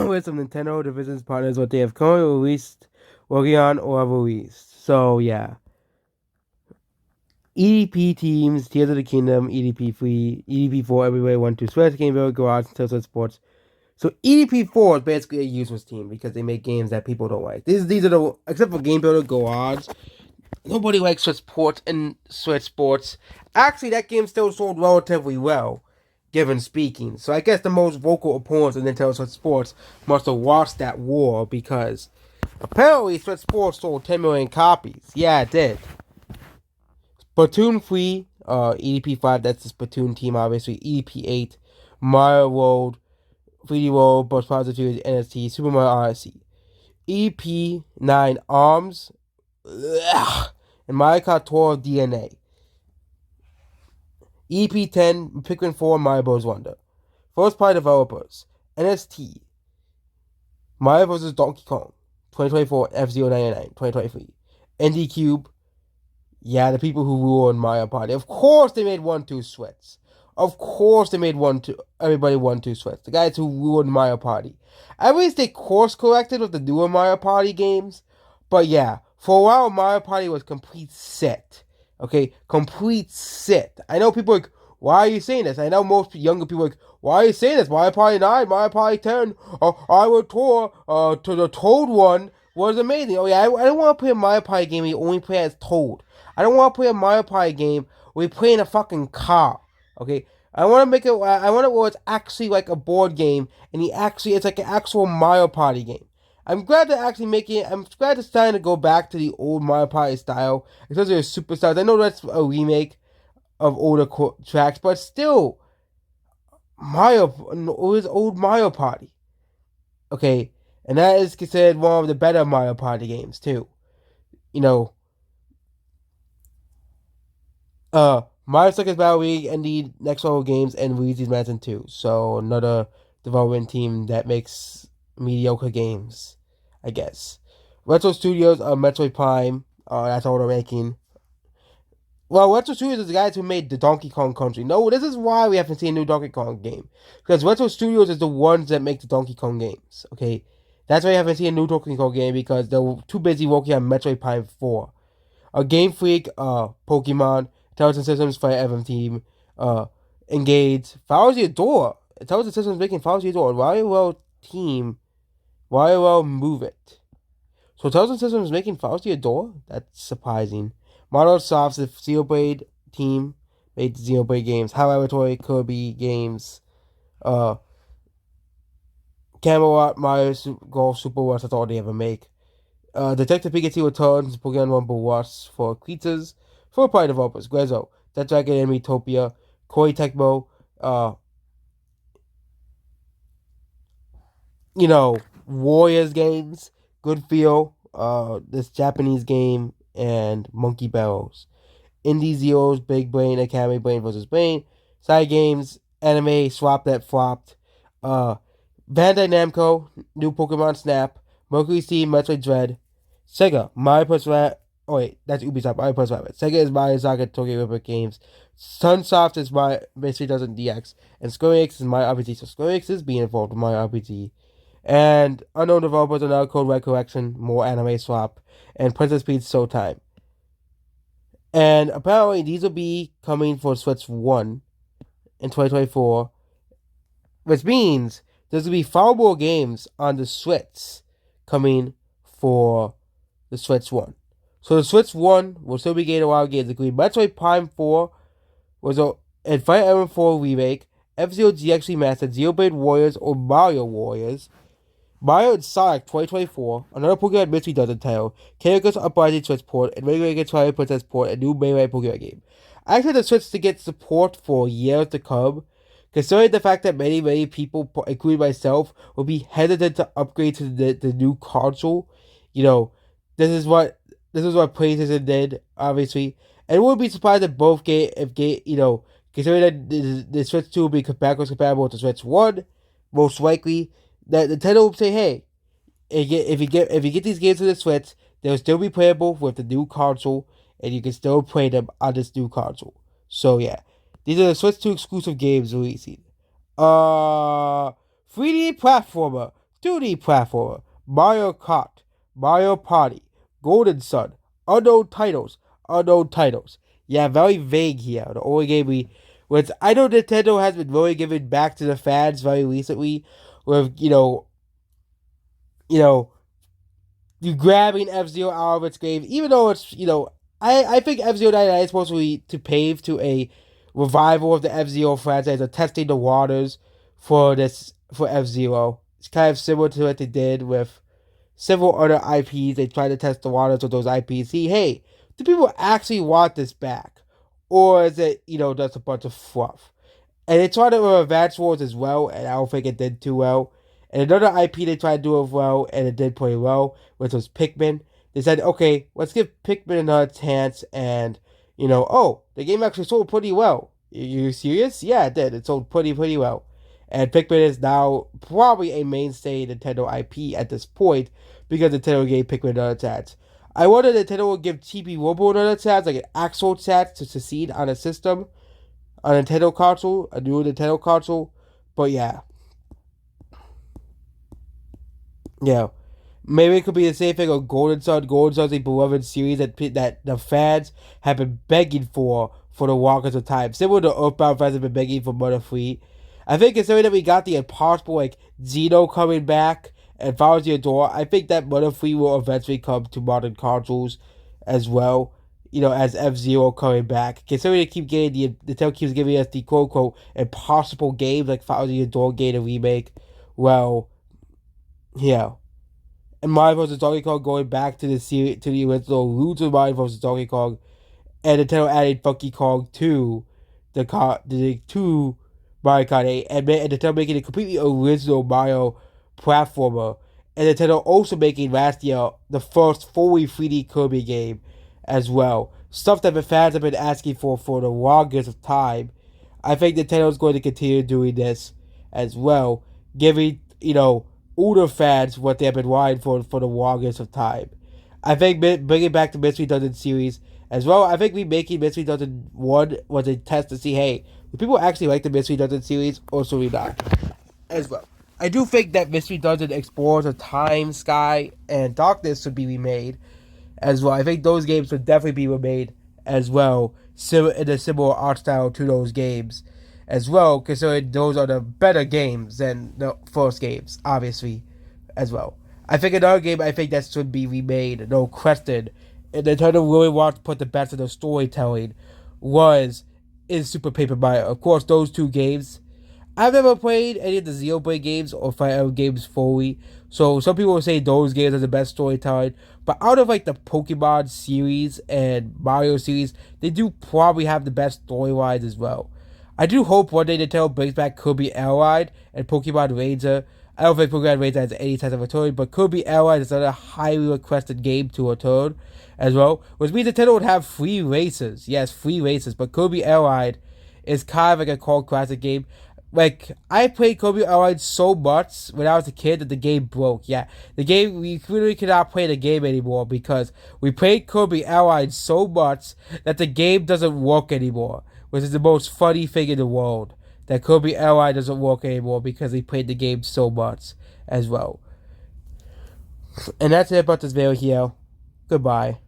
with some Nintendo Divisions partners what they have currently released, working on, or have released. So yeah. EDP teams, Tears of the Kingdom, EDP 3, EDP 4, Everywhere 1 2, Sweat Game, Garage, Telltale Sports. So EDP 4 is basically a useless team because they make games that people don't like. These are the, except for Game Builder Garage, nobody likes Switch Sports and Switch Sports. Actually, that game still sold relatively well, given speaking. So I guess the most vocal opponents of Nintendo Switch Sports must have lost that war because apparently Switch Sports sold 10 million copies. Yeah, it did. Splatoon 3, EDP 5, that's the Splatoon team, obviously. EDP 8, Mario World, 3D World, Buzz Positive, NST, Super Mario Odyssey. EDP 9, ARMS, and Mario Kart Tour DNA. EDP 10, Pikmin 4, Mario Bros. Wonder. First party developers, NST, Mario vs. Donkey Kong, 2024, F-Zero 99, 2023. ND Cube, yeah, the people who ruined Mario Party. Of course they made 1-2 sweats. Of course they made 1-2, everybody 1-2 sweats. The guys who ruined Mario Party. At least they course corrected with the newer Mario Party games. But yeah, for a while Mario Party was complete shit. Okay, complete shit. I know people are like, why are you saying this? I know most younger people are like, why are you saying this? Mario Party 9, Mario Party 10, I would tour to the Toad one was amazing. Oh yeah, I don't want to play a Mario Party game where you only play as Toad. I don't want to play a Mario Party game where we play in a fucking car. Okay, I want to make it. I want it where it's actually like a board game, and it's like an actual Mario Party game. I'm glad they're actually making it. I'm glad it's starting to go back to the old Mario Party style, especially with Superstars. I know that's a remake of older tracks, but still, it was old Mario Party. Okay, and that is considered one of the better Mario Party games too. You know, Mario Suckers Battle League and the next level games and Luigi's Mansion 2. So another development team that makes mediocre games, I guess. Retro Studios Metroid Prime. That's all they're making. Well, Retro Studios is the guys who made the Donkey Kong Country. No, this is why we haven't seen a new Donkey Kong game. Because Retro Studios is the ones that make the Donkey Kong games. Okay? That's why we haven't seen a new Donkey Kong game because they're too busy working on Metroid Prime 4. Game Freak, Pokemon, Intelligent Systems, Fire Emblem Team, Engage, Follows Your Door. Intelligent Systems making Follows Your Door. WarioWare Team, WarioWare Move It. So Intelligent Systems making Follows Your Door? That's surprising. Model Soft's the Xenoblade team made Xenoblade games. High Laboratory, Kirby games, Camelot, Mario Golf, Super Rush, that's all they ever make. Detective Pikachu returns Pokemon Rumble Rush for creatures for party developers. Grezzo, Death Dragon Enemy Topia, Koei Tecmo, Warriors games, Good Feel, this Japanese game, and Monkey Barrels. Indie Zeros, Big Brain Academy, Brain vs. Brain, Side Games, Anime, Swap That Flopped, Bandai Namco, New Pokemon Snap, Mercury Steam, Metroid Dread, Sega, Mario Plus Rabbit. Oh wait, that's Ubisoft, Mario Plus Rabbit. Sega is Mario Saga Tokyo River Games. Sunsoft is Mario Mystery Dozen DX. And Square Enix is Mario RPG. So Square Enix is being involved with Mario RPG. And unknown developers are now Code Red Collection, more Anime Swap, and Princess Peach Showtime. And apparently these will be coming for Switch 1 in 2024, which means there's going to be far more games on the Switch coming for the Switch 1. So the Switch 1 will still be getting a lot of games, including Metroid Prime 4, and Fire Emblem 4 Remake, F-Zero GX Remastered, Xenoblade Warriors or Mario Warriors, Mario and Sonic 2024, another Pokemon Mystery Dozen title, Chaos Uprising Switch port, and Regular Twilight Princess port, and new Melee Pokemon game. I expect the Switch to get support for years to come, considering the fact that many people, including myself, will be hesitant to upgrade to the new console. This is what PlayStation did, obviously, and wouldn't be surprised if considering that the Switch 2 will be backwards compatible with the Switch 1, most likely, that Nintendo will say, hey, if you get these games to the Switch, they'll still be playable with the new console, and you can still play them on this new console. So yeah, these are the Switch 2 exclusive games releasing. 3D platformer 2D platformer, Mario Kart, Mario Party, Golden Sun, unknown titles, unknown titles. Yeah, very vague here. The only game which I know Nintendo has been really giving back to the fans very recently, with you know, you grabbing F Zero out of its grave, even though it's I think F Zero 99 is supposed to be to pave to a revival of the F Zero franchise, or testing the waters for F Zero. It's kind of similar to what they did with several other IPs. They tried to test the waters of those IPs. See, hey, do people actually want this back, or is it just a bunch of fluff? And they tried it with Advance Wars as well, and I don't think it did too well. And another IP they tried to do it well, and it did pretty well, which was Pikmin. They said, okay, let's give Pikmin another chance, and, oh, the game actually sold pretty well. You serious? Yeah, it did. It sold pretty well. And Pikmin is now probably a mainstay Nintendo IP at this point, because Nintendo gave Pikmin another chance. I wonder if Nintendo would give Chibi Robo another chance, like an actual chance to succeed on a system, a Nintendo console, a new Nintendo console. But yeah. Yeah. Maybe it could be the same thing of Golden Sun. Golden Sun's a beloved series that the fans have been begging for the longest of time. Similar to Earthbound, fans have been begging for Mother 3. I think considering that we got the impossible, like, Xeno coming back and Final Door, I think that Mother 3 will eventually come to modern consoles as well. As F Zero coming back. Considering they keep getting Nintendo keeps giving us the quote unquote impossible games like Final Door game and remake. Well, yeah. And Mario vs. Donkey Kong going back to the series, to the original roots of Mario vs. Donkey Kong, and Nintendo added Funky Kong to to Mario Kart 8, and Nintendo making a completely original Mario platformer, and Nintendo also making last year the first fully 3D Kirby game as well. Stuff that the fans have been asking for the longest of time. I think Nintendo is going to continue doing this as well, giving older fans what they have been wanting for the longest of time. I think bringing back the Mystery Dungeon series as well. I think remaking Mystery Dungeon 1 was a test to see, hey, do people actually like the Mystery Dungeon series, or should we not? As well. I do think that Mystery Dungeon Explorers of Time, Sky, and Darkness should be remade as well. I think those games would definitely be remade as well, in a similar art style to those games as well, considering those are the better games than the first games, obviously, as well. I think another game I think that should be remade, no question, and Nintendo really wants to put the best of the storytelling, is Super Paper Mario. Of course, those two games, I've never played any of the Xenoblade games or Fire Emblem games fully, so some people will say those games are the best storytelling. But out of like the Pokemon series and Mario series, they do probably have the best storylines as well. I do hope one day Nintendo brings back Kirby Allied and Pokemon Ranger. I don't think Pokemon Ranger has any chance of return, but Kirby Allied is another highly requested game to return as well, which means Nintendo would have free races. Yes, free races, but Kirby Allied is kind of like a cult classic game. Like, I played Kirby Allied so much when I was a kid that the game broke. Yeah, the game, we clearly cannot play the game anymore because we played Kirby Allied so much that the game doesn't work anymore, which is the most funny thing in the world. That Kirby Allied doesn't work anymore because we played the game so much as well. And that's it about this video here. Goodbye.